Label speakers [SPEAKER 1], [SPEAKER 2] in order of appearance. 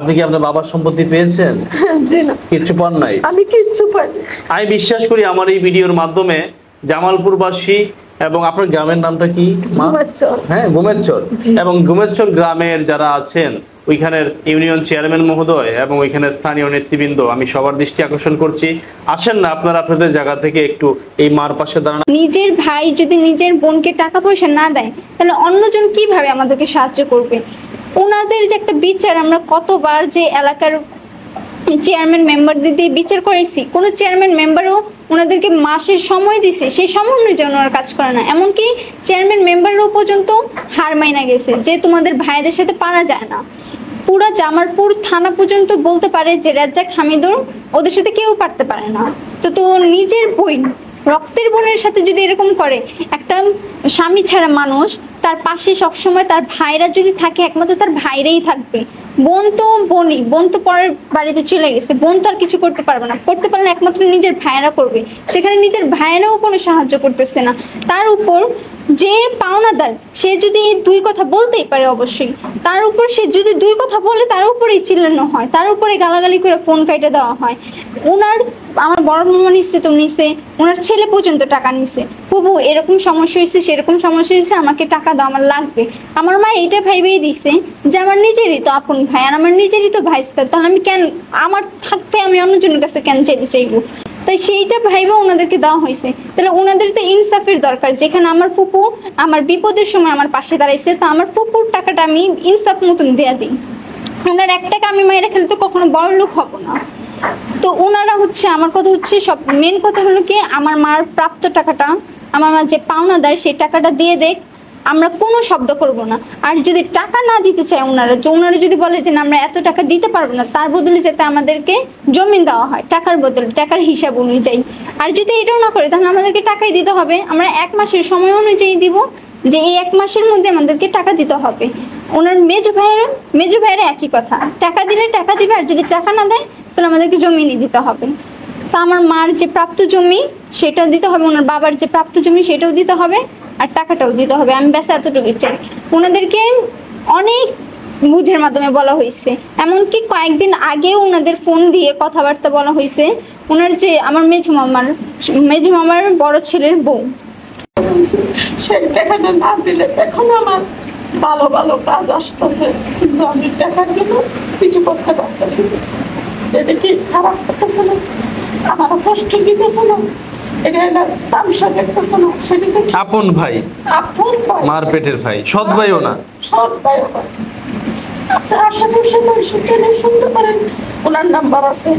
[SPEAKER 1] আপনি কি আপনার বাবার সম্পত্তি পেয়েছেন?
[SPEAKER 2] জি না,
[SPEAKER 1] কিচ্ছু পান নাই?
[SPEAKER 2] আমি কিচ্ছু পাইনি।
[SPEAKER 1] আমি বিশ্বাস করি আমার এই ভিডিওর মাধ্যমে জামালপুরবাসী এবং আপনার গ্রামের নামটা কি? হ্যাঁ, গুমেরচর। এবং গুমেরচর গ্রামের যারা আছেন ওইখানের ইউনিয়ন চেয়ারম্যান মহোদয় এবং ওইখানে স্থানীয় নেতৃবৃন্দ, আমি সবার দৃষ্টি আকর্ষণ করছি, আসেন না আপনারা আপনাদের জায়গা থেকে একটু এই মার পাশে দাঁড়ান।
[SPEAKER 3] নিজের ভাই যদি নিজের বোনকে টাকা পয়সা না দেয় তাহলে অন্যজন কিভাবে আমাদেরকে সাহায্য করবে? ওনাদের যে একটা বিচার, আমরা কতবার যে এলাকার চেয়ারম্যান মেম্বার দিয়ে বিচার করেছি, কোনো চেয়ারম্যান মেম্বারও ওনাদেরকে মাসের সময় দিছে, সেই সময় অনুযায়ী ওনারা কাজ করে না। এমনকি চেয়ারম্যান মেম্বাররাও পর্যন্ত হার মাইনা গেছে যে তোমাদের ভাইদের সাথে পারা যায় না। পুরা জামালপুর থানা পর্যন্ত বলতে পারে যে রাজ্জাক হামিদুর ওদের সাথে কেউ পারতে পারে না। তো নিজের বোন, রক্তের বোনের সাথে যদি এরকম করে, একটা স্বামী ছাড়া মানুষ তার পাশে সবসময় তার ভাইরা যদি থাকে, একমাত্র তার ভাইরাই থাকবে। বোন তো বোনই, বোন তো পরের বাড়িতে চলে গেছে, বোন তো আর কিছু করতে পারবে না, করতে পারলে একমাত্র নিজের ভাইয়েরা করবে। সেখানে নিজের ভাইয়েরাও কোনো সাহায্য করতেছে না। তার উপর যে পাওনাদার, সে যদি দুই কথা বলতেই পারে অবশ্যই, তার উপর সে যদি দুই কথা বলে তার উপরেই চিল্লানো হয়, তার উপরে গালাগালি করে ফোন কাটে দেওয়া হয়। ওনার আমার বড় মামা নিচ্ছে তো নিচ্ছে, ওনার ছেলে পর্যন্ত টাকা নিছে, বুবু এরকম সমস্যা হয়েছে, সেরকম সমস্যা হয়েছে, আমাকে টাকা দাও, আমার লাগবে। আমার মা এইটা ভাইবেই দিছে যে আমার নিজেরই তো আপন ভাই আর আমার নিজেরই তো ভাইস্তা, তাহলে আমি কেন আমার থাকতে আমি অন্যজনের কাছে কেন চাইতে চাইবো? তাই সেইটা ভাইবা ওনাদেরকে দেওয়া হয়েছে। তাহলে ওনাদের তো ইনসাফের দরকার। যেখানে আমার ফুপু আমার বিপদের সময় আমার পাশে দাঁড়াইছে, তো আমার ফুপুর টাকাটা আমি ইনসাফ মতন দেয়া দিই। ওনার এক টাকা আমি মায়ের খেলে তো কখনো বড় লোক হবো না। তো ওনারা হচ্ছে, আমার কথা হচ্ছে, সব মেন কথা হলো কি, আমার মার প্রাপ্ত টাকাটা, আমার মা যে পাওনাদার সেই টাকাটা দিয়ে দেখ, আমরা কোনো শব্দ করব না। আর যদি টাকা না দিতে চায় ওনারা যদি বলে যে আমরা এত টাকা দিতে পারবো না, তার বদলে যাতে আমাদেরকে জমি দেওয়া হয় টাকার বদলে, টাকার হিসাব অনুযায়ী। আর যদি এটাও না করে তাহলে আমাদেরকে টাকাই দিতে হবে। আমরা 1 মাসের সময় অনুযায়ী দিব, যে এই 1 মাসের মধ্যে আমাদেরকে টাকা দিতে হবে। ওনার মেজো ভাইয়েরা একই কথা, টাকা দিলে টাকা দিবে, আর যদি টাকা না দেয় তাহলে আমাদেরকে জমি নিয়ে দিতে হবে। তা আমার মার যে প্রাপ্ত জমি সেটাও দিতে হবে, ওনার বাবার যে প্রাপ্ত জমি সেটাও দিতে হবে, আর টাকাটাও দিতে হবে। আমি ব্যাস এতটুকু চাই। ওনাদেরকে অনেক বুঝের মাধ্যমে বলা হয়েছে, এমনকি কয়েকদিন আগেও ওনাদের ফোন দিয়ে কথাবার্তা বলা হয়েছে। ওনার যে আমার মেজো মামার বড় ছেলের বউ,
[SPEAKER 2] সেই টাকাটা না দিলে এখন আমার ভালো ভালো কাজ আসতেছে, কিন্তু আমি টাকার জন্য কিছু করতে পারতেছি না। এটা কি খারাপ করতেছে না? আমার কষ্ট দিতেছে না?
[SPEAKER 1] আপন ভাই, মার পেটের ভাই, সৎ ভাইও না,
[SPEAKER 2] সৎ ভাইও না। আপনার আশা করছেন শুনতে পারেন, ওনার নাম্বার আছে।